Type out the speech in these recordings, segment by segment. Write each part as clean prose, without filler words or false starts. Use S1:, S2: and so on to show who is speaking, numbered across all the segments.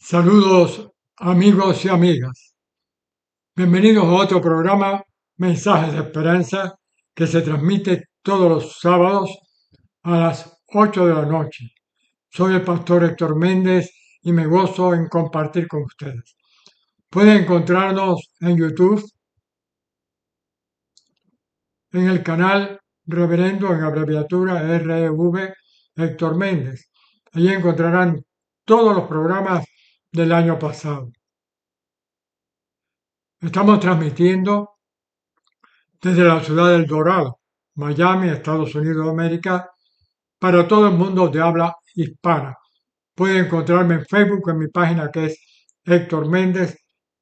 S1: Saludos amigos y amigas. Bienvenidos a otro programa Mensajes de Esperanza que se transmite todos los sábados a las 8 de la noche. Soy el pastor Héctor Méndez y me gozo en compartir con ustedes. Pueden encontrarnos en YouTube, en el canal Reverendo en abreviatura REV Héctor Méndez. Allí encontrarán todos los programas del año pasado. Estamos transmitiendo desde la ciudad del Dorado, Miami, Estados Unidos de América, para todo el mundo de habla hispana. Pueden encontrarme en Facebook, en mi página que es Héctor Méndez,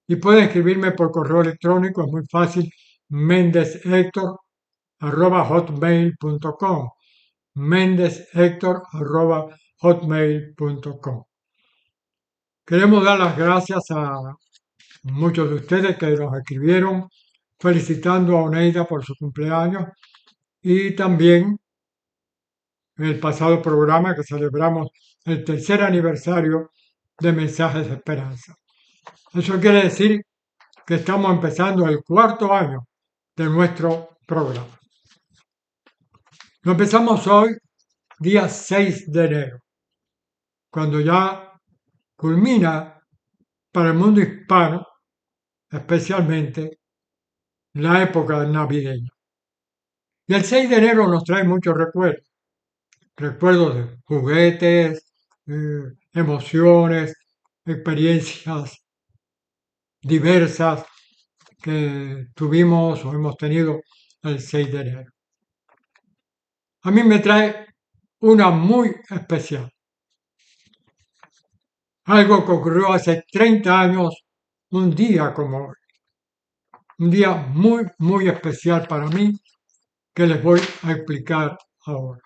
S1: y pueden escribirme por correo electrónico, es muy fácil, mendezhector@hotmail.com, mendezhector@hotmail.com. Queremos dar las gracias a muchos de ustedes que nos escribieron felicitando a Oneida por su cumpleaños y también en el pasado programa que celebramos el tercer aniversario de Mensajes de Esperanza. Eso quiere decir que estamos empezando el cuarto año de nuestro programa. Lo empezamos hoy, día 6 de enero, cuando ya culmina para el mundo hispano, especialmente, la época navideña. Y el 6 de enero nos trae muchos recuerdos, recuerdos de juguetes, emociones, experiencias diversas que tuvimos o hemos tenido el 6 de enero. A mí me trae una muy especial, algo que ocurrió hace 30 años, un día como hoy, un día muy, muy especial para mí que les voy a explicar ahora.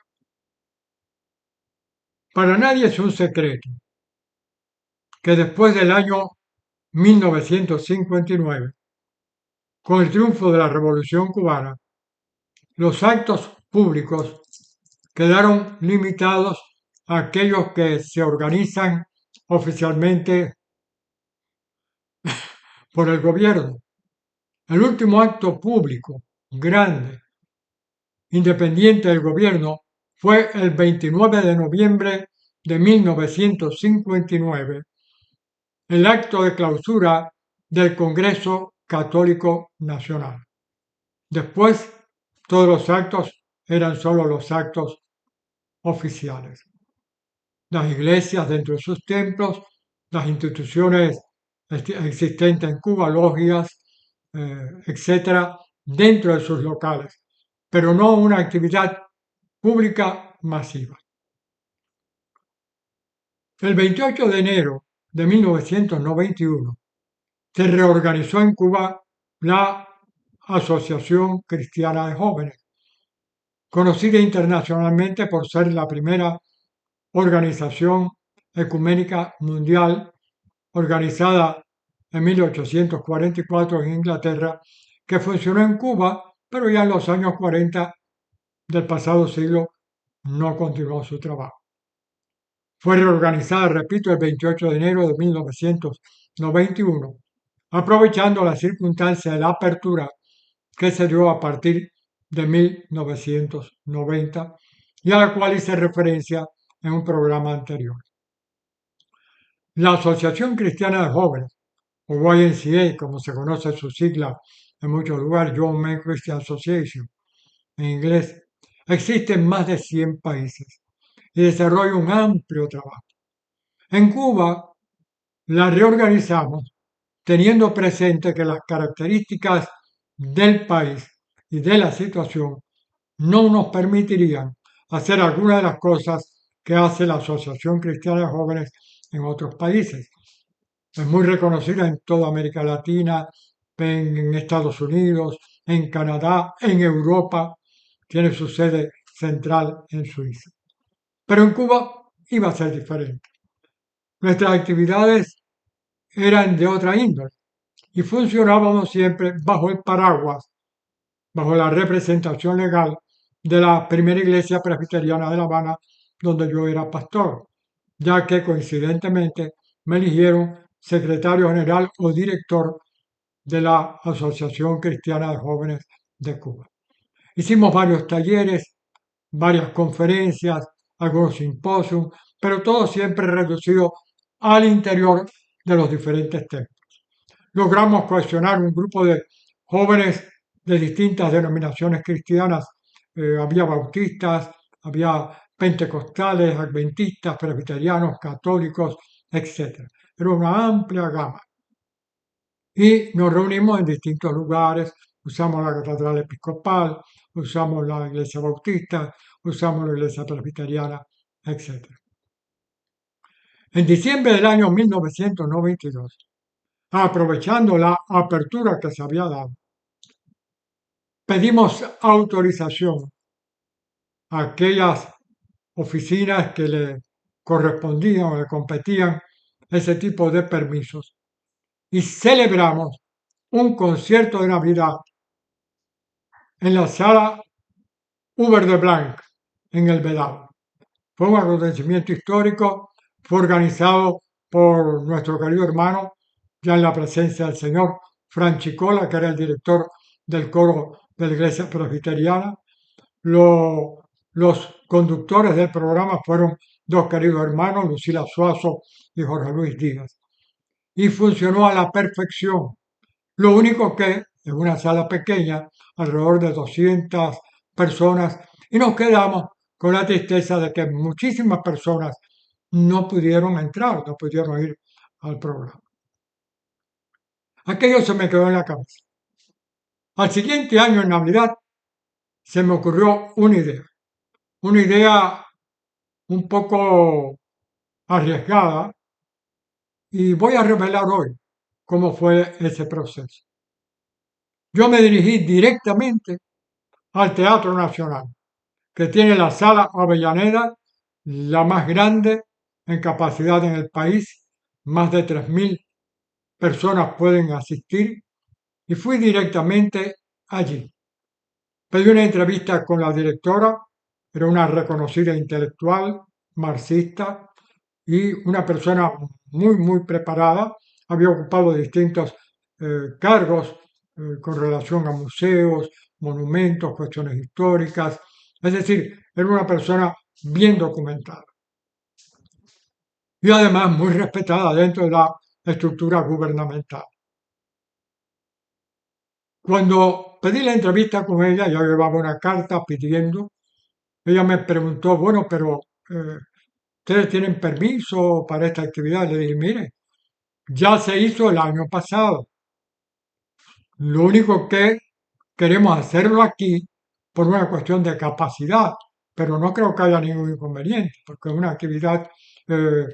S1: Para nadie es un secreto que después del año 1959, con el triunfo de la Revolución cubana, los actos públicos quedaron limitados a aquellos que se organizan oficialmente por el gobierno. El último acto público grande, independiente del gobierno, fue el 29 de noviembre de 1959, el acto de clausura del Congreso Católico Nacional. Después, todos los actos eran solo los actos oficiales. Las iglesias dentro de sus templos, las instituciones existentes en Cuba, logias, etcétera, dentro de sus locales, pero no una actividad pública masiva. El 28 de enero de 1991 se reorganizó en Cuba la Asociación Cristiana de Jóvenes, conocida internacionalmente por ser la primera organización ecuménica mundial organizada en 1844 en Inglaterra, que funcionó en Cuba, pero ya en los años 40 del pasado siglo no continuó su trabajo. Fue reorganizada, repito, el 28 de enero de 1991, aprovechando la circunstancia de la apertura que se dio a partir de 1990 y a la cual hice referencia en un programa anterior. La Asociación Cristiana de Jóvenes, o YMCA, como se conoce su sigla en muchos lugares, Young Men Christian Association, en inglés, existe en más de 100 países y desarrolla un amplio trabajo. En Cuba la reorganizamos teniendo presente que las características del país y de la situación no nos permitirían hacer algunas de las cosas que hace la Asociación Cristiana de Jóvenes en otros países. Es muy reconocida en toda América Latina, en Estados Unidos, en Canadá, en Europa, tiene su sede central en Suiza. Pero en Cuba iba a ser diferente. Nuestras actividades eran de otra índole y funcionábamos siempre bajo el paraguas, bajo la representación legal de la primera iglesia presbiteriana de La Habana, donde yo era pastor, ya que coincidentemente me eligieron secretario general o director de la Asociación Cristiana de Jóvenes de Cuba. Hicimos varios talleres, varias conferencias, algunos simposios, pero todo siempre reducido al interior de los diferentes templos. Logramos cohesionar un grupo de jóvenes de distintas denominaciones cristianas. Había bautistas, había pentecostales, adventistas, presbiterianos, católicos, etc. Era una amplia gama. Y nos reunimos en distintos lugares, usamos la catedral episcopal, usamos la iglesia bautista, usamos la iglesia presbiteriana, etc. En diciembre del año 1992, aprovechando la apertura que se había dado, pedimos autorización a aquellas oficinas que le correspondían o le competían ese tipo de permisos y celebramos un concierto de Navidad en la sala Uber de Blanc, en el Vedado. Fue un acontecimiento histórico, fue organizado por nuestro querido hermano, ya en la presencia del señor Franchicola, que era el director del coro de la iglesia presbiteriana. Los conductores del programa fueron dos queridos hermanos, Lucila Suazo y Jorge Luis Díaz. Y funcionó a la perfección. Lo único que en una sala pequeña, alrededor de 200 personas, y nos quedamos con la tristeza de que muchísimas personas no pudieron entrar, no pudieron ir al programa. Aquello se me quedó en la cabeza. Al siguiente año, en Navidad, se me ocurrió una idea un poco arriesgada, y voy a revelar hoy cómo fue ese proceso. Yo me dirigí directamente al Teatro Nacional, que tiene la Sala Avellaneda, la más grande en capacidad en el país, más de 3.000 personas pueden asistir, y fui directamente allí. Pedí una entrevista con la directora, era una reconocida intelectual, marxista y una persona muy preparada, había ocupado distintos cargos con relación a museos, monumentos, cuestiones históricas, es decir, era una persona bien documentada y además muy respetada dentro de la estructura gubernamental. Cuando pedí la entrevista con ella, yo llevaba una carta pidiendo, ella me preguntó, bueno, pero ¿ustedes tienen permiso para esta actividad? Le dije, mire, ya se hizo el año pasado. Lo único que queremos hacerlo aquí por una cuestión de capacidad, pero no creo que haya ningún inconveniente, porque es una actividad eh,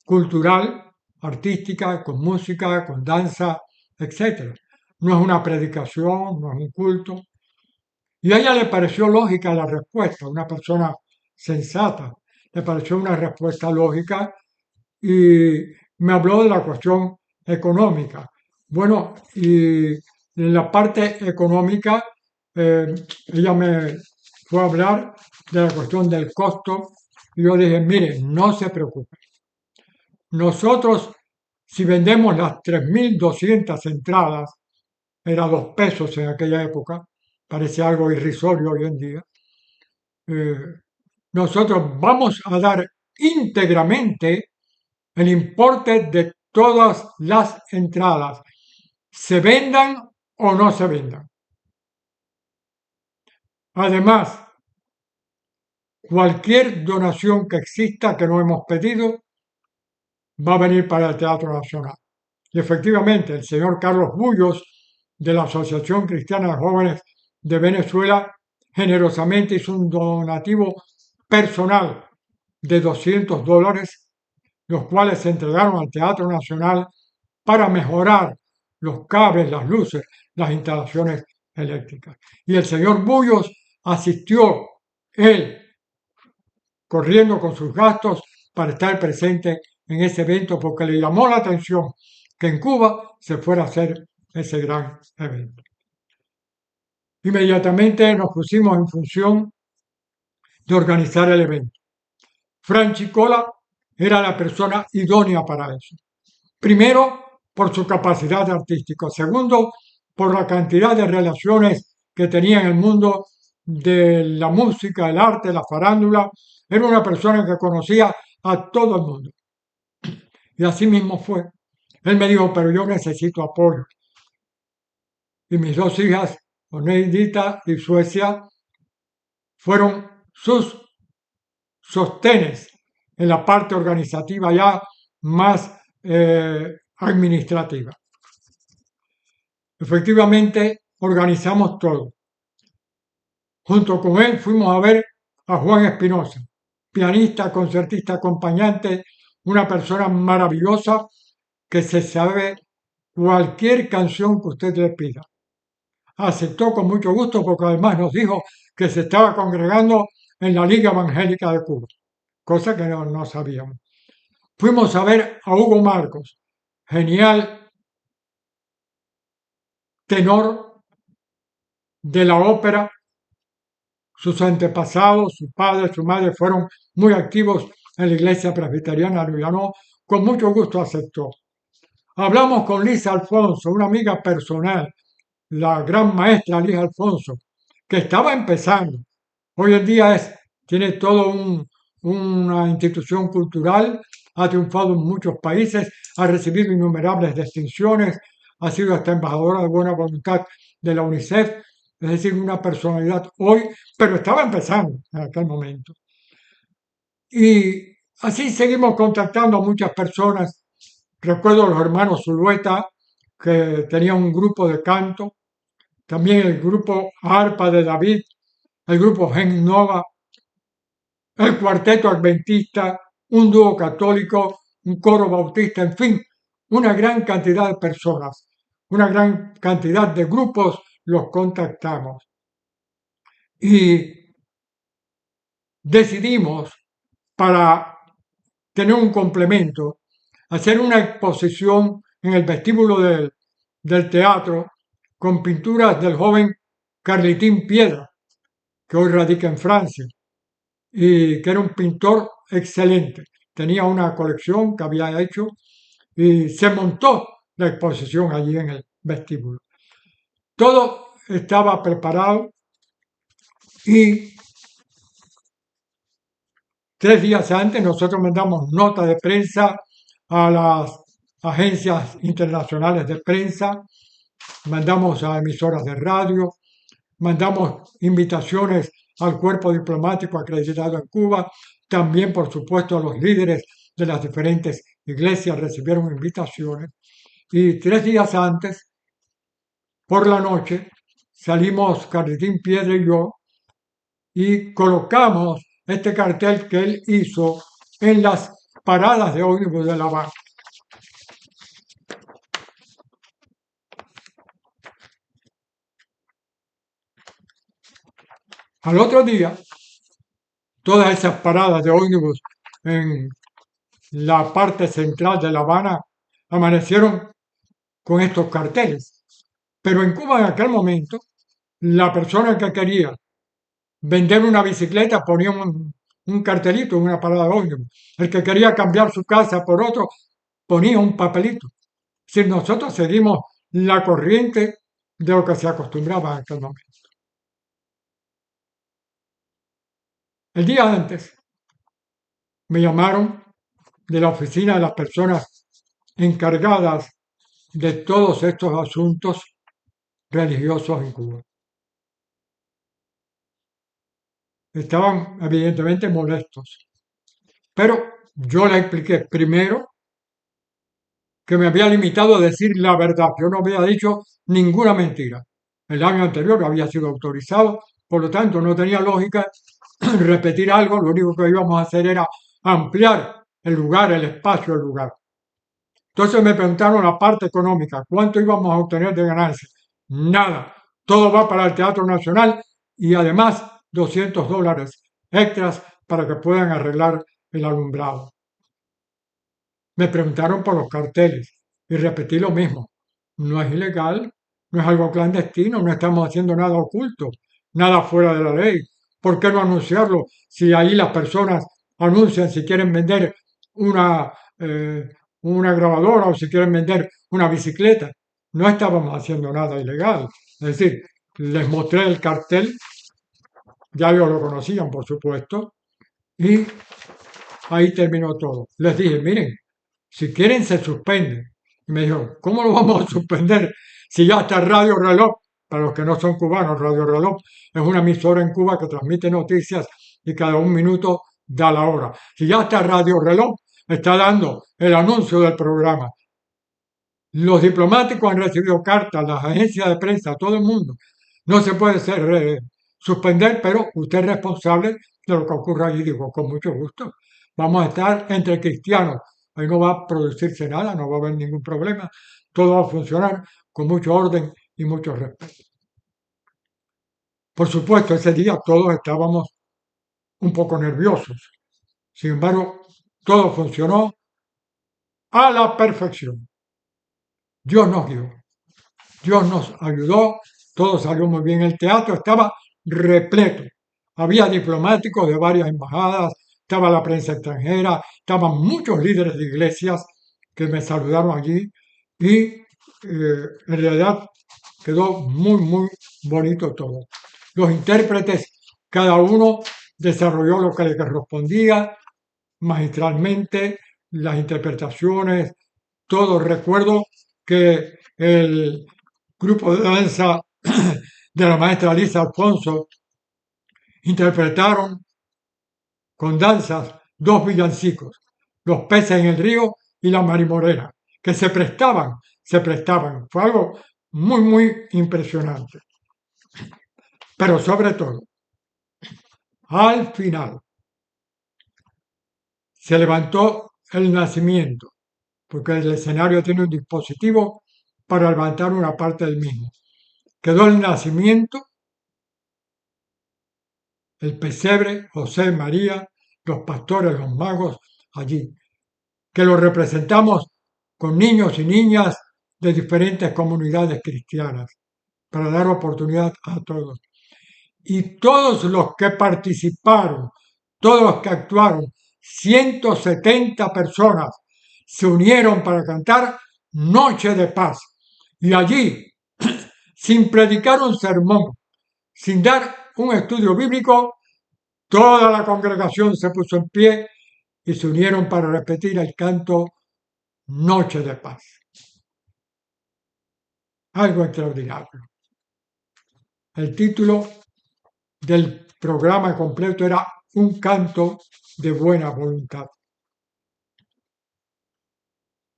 S1: cultural, artística, con música, con danza, etc. No es una predicación, no es un culto. Y a ella le pareció lógica la respuesta, una persona sensata, le pareció una respuesta lógica y me habló de la cuestión económica. Bueno, y en la parte económica, ella me fue a hablar de la cuestión del costo y yo dije, mire, no se preocupe. Nosotros, si vendemos las 3.200 entradas, era 2 pesos en aquella época, parece algo irrisorio hoy en día, eh, nosotros vamos a dar íntegramente el importe de todas las entradas, se vendan o no se vendan. Además, cualquier donación que exista que no hemos pedido va a venir para el Teatro Nacional. Y efectivamente, el señor Carlos Bullos, de la Asociación Cristiana de Jóvenes de Venezuela, generosamente hizo un donativo personal de $200, los cuales se entregaron al Teatro Nacional para mejorar los cables, las luces, las instalaciones eléctricas. Y el señor Bullos asistió, él, corriendo con sus gastos para estar presente en ese evento porque le llamó la atención que en Cuba se fuera a hacer ese gran evento. Inmediatamente nos pusimos en función de organizar el evento. Franchicola era la persona idónea para eso. Primero, por su capacidad artística. Segundo, por la cantidad de relaciones que tenía en el mundo de la música, el arte, la farándula. Era una persona que conocía a todo el mundo. Y así mismo fue. Él me dijo, pero yo necesito apoyo. Y mis dos hijas, Oneidita y Suecia, fueron sus sostenes en la parte organizativa ya más administrativa. Efectivamente, organizamos todo. Junto con él fuimos a ver a Juan Espinosa, pianista, concertista, acompañante, una persona maravillosa que se sabe cualquier canción que usted le pida. Aceptó con mucho gusto porque además nos dijo que se estaba congregando en la Liga Evangélica de Cuba, cosa que no sabíamos. Fuimos a ver a Hugo Marcos, genial tenor de la ópera. Sus antepasados, su padre, su madre fueron muy activos en la iglesia presbiteriana, lo llamó, con mucho gusto aceptó. Hablamos con Lisa Alfonso, una amiga personal, la gran maestra Lisa Alfonso, que estaba empezando. Hoy en día tiene todo una institución cultural, ha triunfado en muchos países, ha recibido innumerables distinciones, ha sido hasta embajadora de buena voluntad de la UNICEF, es decir, una personalidad hoy, pero estaba empezando en aquel momento. Y así seguimos contactando a muchas personas. Recuerdo a los hermanos Zulueta, que tenían un grupo de canto, también el grupo Arpa de David, el grupo Gen Nova, el cuarteto adventista, un dúo católico, un coro bautista, en fin, una gran cantidad de personas, una gran cantidad de grupos los contactamos. Y decidimos, para tener un complemento, hacer una exposición en el vestíbulo del teatro con pinturas del joven Carlitín Piedra, que hoy radica en Francia, y que era un pintor excelente. Tenía una colección que había hecho y se montó la exposición allí en el vestíbulo. Todo estaba preparado y 3 días antes nosotros mandamos nota de prensa a las agencias internacionales de prensa, mandamos a emisoras de radio, mandamos invitaciones al cuerpo diplomático acreditado en Cuba, también por supuesto a los líderes de las diferentes iglesias recibieron invitaciones y 3 días antes, por la noche, salimos Carlitín Piedra y yo y colocamos este cartel que él hizo en las paradas de ómnibus de La Habana. Al otro día, todas esas paradas de ómnibus en la parte central de La Habana amanecieron con estos carteles. Pero en Cuba en aquel momento, la persona que quería vender una bicicleta ponía un cartelito en una parada de ómnibus. El que quería cambiar su casa por otro ponía un papelito. Si nosotros seguimos la corriente de lo que se acostumbraba en aquel momento. El día antes me llamaron de la oficina de las personas encargadas de todos estos asuntos religiosos en Cuba. Estaban evidentemente molestos, pero yo les expliqué primero que me había limitado a decir la verdad. Yo no había dicho ninguna mentira. El año anterior había sido autorizado, por lo tanto no tenía lógica repetir algo. Lo único que íbamos a hacer era ampliar el lugar, el espacio del lugar. Entonces me preguntaron la parte económica, ¿cuánto íbamos a obtener de ganancia? Nada, todo va para el Teatro Nacional y además $200 extras para que puedan arreglar el alumbrado. Me preguntaron por los carteles y repetí lo mismo. No es ilegal, no es algo clandestino, no estamos haciendo nada oculto, nada fuera de la ley. ¿Por qué no anunciarlo si ahí las personas anuncian si quieren vender una, una grabadora o si quieren vender una bicicleta. No estábamos haciendo nada ilegal. Es decir, les mostré el cartel, ya ellos lo conocían, por supuesto, y ahí terminó todo. Les dije, miren, si quieren se suspende. Y me dijo, ¿cómo lo vamos a suspender si ya está Radio Reloj? Para los que no son cubanos, Radio Reloj es una emisora en Cuba que transmite noticias y cada un minuto da la hora. Si ya está Radio Reloj, está dando el anuncio del programa. Los diplomáticos han recibido cartas, las agencias de prensa, todo el mundo. No se puede suspender, pero usted es responsable de lo que ocurra allí. Digo, con mucho gusto. Vamos a estar entre cristianos. Ahí no va a producirse nada, no va a haber ningún problema. Todo va a funcionar con mucho orden y mucho respeto. Por supuesto, ese día todos estábamos un poco nerviosos. Sin embargo, todo funcionó a la perfección. Dios nos guió. Dios nos ayudó, todo salió muy bien. El teatro estaba repleto. Había diplomáticos de varias embajadas, estaba la prensa extranjera, estaban muchos líderes de iglesias que me saludaron allí y en realidad quedó muy, muy bonito todo. Los intérpretes, cada uno desarrolló lo que le correspondía magistralmente, las interpretaciones, todo. Recuerdo que el grupo de danza de la maestra Lisa Alfonso interpretaron con danzas dos villancicos, Los peces en el río y La marimorena, que se prestaban. Fue algo muy, muy impresionante. Pero sobre todo, al final, se levantó el nacimiento, porque el escenario tiene un dispositivo para levantar una parte del mismo. Quedó el nacimiento, el pesebre, José, María, los pastores, los magos allí, que lo representamos con niños y niñas de diferentes comunidades cristianas, para dar oportunidad a todos. Y todos los que participaron, todos los que actuaron, 170 personas se unieron para cantar Noche de Paz. Y allí, sin predicar un sermón, sin dar un estudio bíblico, toda la congregación se puso en pie y se unieron para repetir el canto Noche de Paz. Algo extraordinario. El título del programa completo era Un canto de buena voluntad.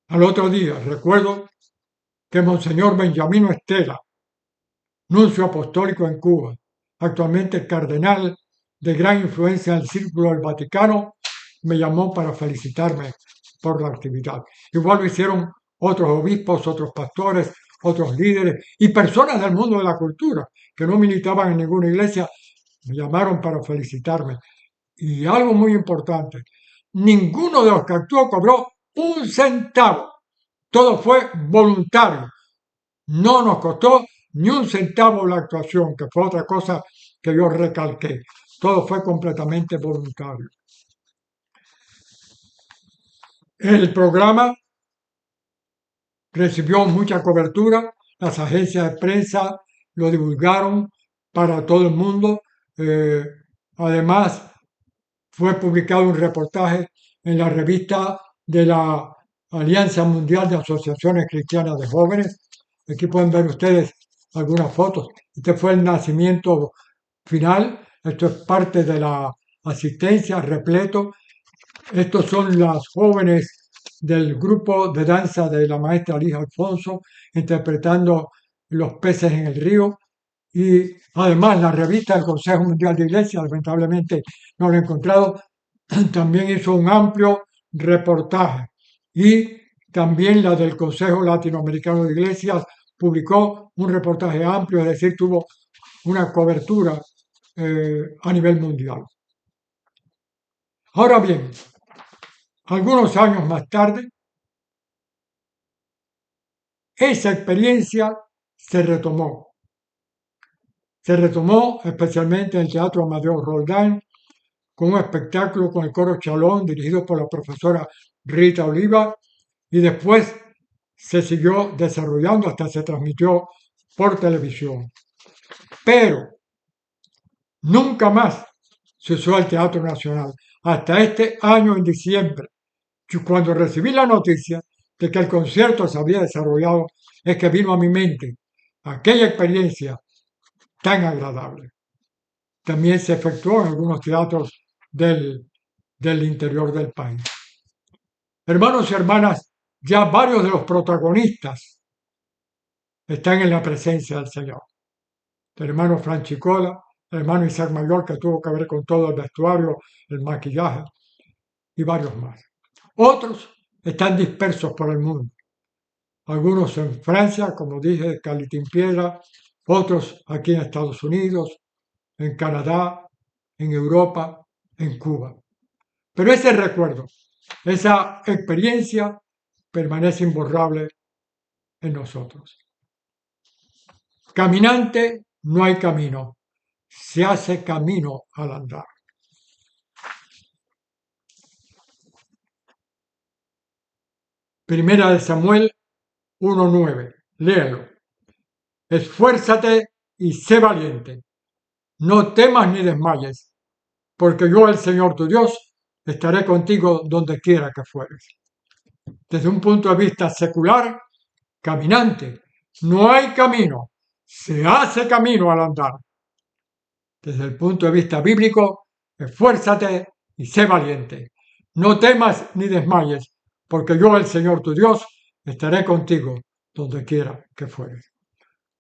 S1: Al otro día recuerdo que Monseñor Benjamino Estela, nuncio apostólico en Cuba, actualmente cardenal de gran influencia en el Círculo del Vaticano, me llamó para felicitarme por la actividad. Igual lo hicieron otros obispos, otros pastores, otros líderes y personas del mundo de la cultura que no militaban en ninguna iglesia, me llamaron para felicitarme. Y algo muy importante, ninguno de los que actuó cobró un centavo. Todo fue voluntario. No nos costó ni un centavo la actuación, que fue otra cosa que yo recalqué. Todo fue completamente voluntario. El programa recibió mucha cobertura, las agencias de prensa lo divulgaron para todo el mundo. Además, fue publicado un reportaje en la revista de la Alianza Mundial de Asociaciones Cristianas de Jóvenes. Aquí pueden ver ustedes algunas fotos. Este fue el nacimiento final. Esto es parte de la asistencia, repleto. Estos son las jóvenes del grupo de danza de la maestra Lisa Alfonso interpretando Los peces en el río. Y además la revista del Consejo Mundial de Iglesias, lamentablemente no lo he encontrado, también hizo un amplio reportaje. Y también la del Consejo Latinoamericano de Iglesias publicó un reportaje amplio, es decir, tuvo una cobertura a nivel mundial. Ahora bien, algunos años más tarde, esa experiencia se retomó. Se retomó especialmente en el Teatro Amadeo Roldán, con un espectáculo con el coro Chalón dirigido por la profesora Rita Oliva, y después se siguió desarrollando hasta se transmitió por televisión. Pero nunca más se usó el Teatro Nacional. Hasta este año, en diciembre, cuando recibí la noticia de que el concierto se había desarrollado, es que vino a mi mente aquella experiencia tan agradable. También se efectuó en algunos teatros del interior del país. Hermanos y hermanas, ya varios de los protagonistas están en la presencia del Señor. El hermano Franchicola, el hermano Isaac Mayor, que tuvo que ver con todo el vestuario, el maquillaje, y varios más. Otros están dispersos por el mundo. Algunos en Francia, como dije, Calitimpiedra, otros aquí en Estados Unidos, en Canadá, en Europa, en Cuba. Pero ese recuerdo, esa experiencia permanece imborrable en nosotros. Caminante no hay camino, se hace camino al andar. Primera de Samuel 1:9, léalo. Esfuérzate y sé valiente, no temas ni desmayes, porque yo, el Señor tu Dios, estaré contigo donde quiera que fueres. Desde un punto de vista secular, caminante, no hay camino, se hace camino al andar. Desde el punto de vista bíblico, esfuérzate y sé valiente. No temas ni desmayes, porque yo, el Señor tu Dios, estaré contigo donde quiera que fueres.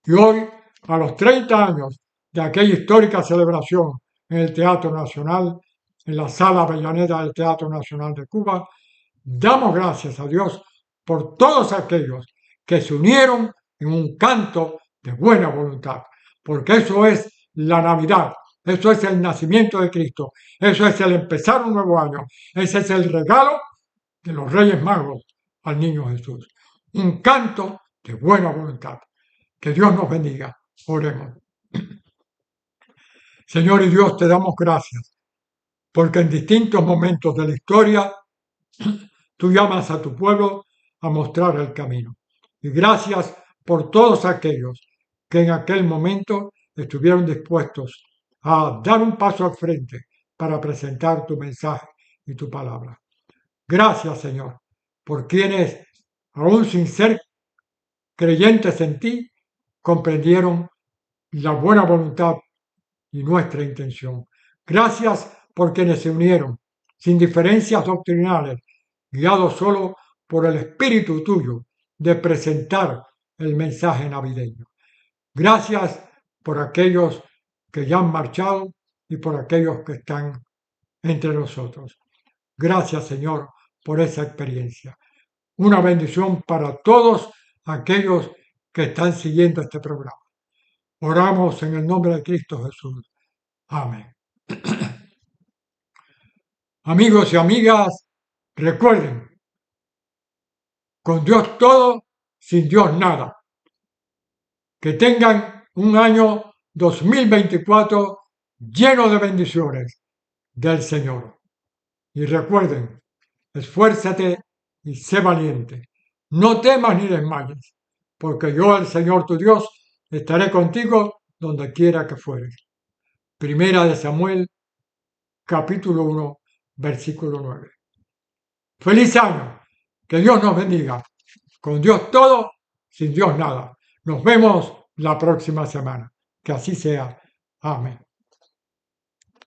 S1: Y hoy, a los 30 años de aquella histórica celebración en el Teatro Nacional, en la Sala Avellaneda del Teatro Nacional de Cuba, damos gracias a Dios por todos aquellos que se unieron en un canto de buena voluntad, porque eso es la Navidad, eso es el nacimiento de Cristo, eso es el empezar un nuevo año, ese es el regalo de los Reyes Magos al niño Jesús, un canto de buena voluntad. Que Dios nos bendiga. Oremos. Señor y Dios, te damos gracias, porque en distintos momentos de la historia tú llamas a tu pueblo a mostrar el camino. Y gracias por todos aquellos que en aquel momento estuvieron dispuestos a dar un paso al frente para presentar tu mensaje y tu palabra. Gracias, Señor, por quienes, aún sin ser creyentes en ti, comprendieron la buena voluntad y nuestra intención. Gracias por quienes se unieron, sin diferencias doctrinales, guiados solo por el espíritu tuyo de presentar el mensaje navideño. Gracias por aquellos que ya han marchado y por aquellos que están entre nosotros. Gracias, Señor, por esa experiencia. Una bendición para todos aquellos que están siguiendo este programa. Oramos en el nombre de Cristo Jesús. Amén. Amigos y amigas, recuerden, con Dios todo, sin Dios nada. Que tengan un año 2024 lleno de bendiciones del Señor. Y recuerden, esfuérzate y sé valiente. No temas ni desmayes, porque yo, el Señor tu Dios, estaré contigo donde quiera que fueres. Primera de Samuel, capítulo 1, versículo 9. ¡Feliz año! Que Dios nos bendiga. Con Dios todo, sin Dios nada. Nos vemos la próxima semana. Que así sea. Amén.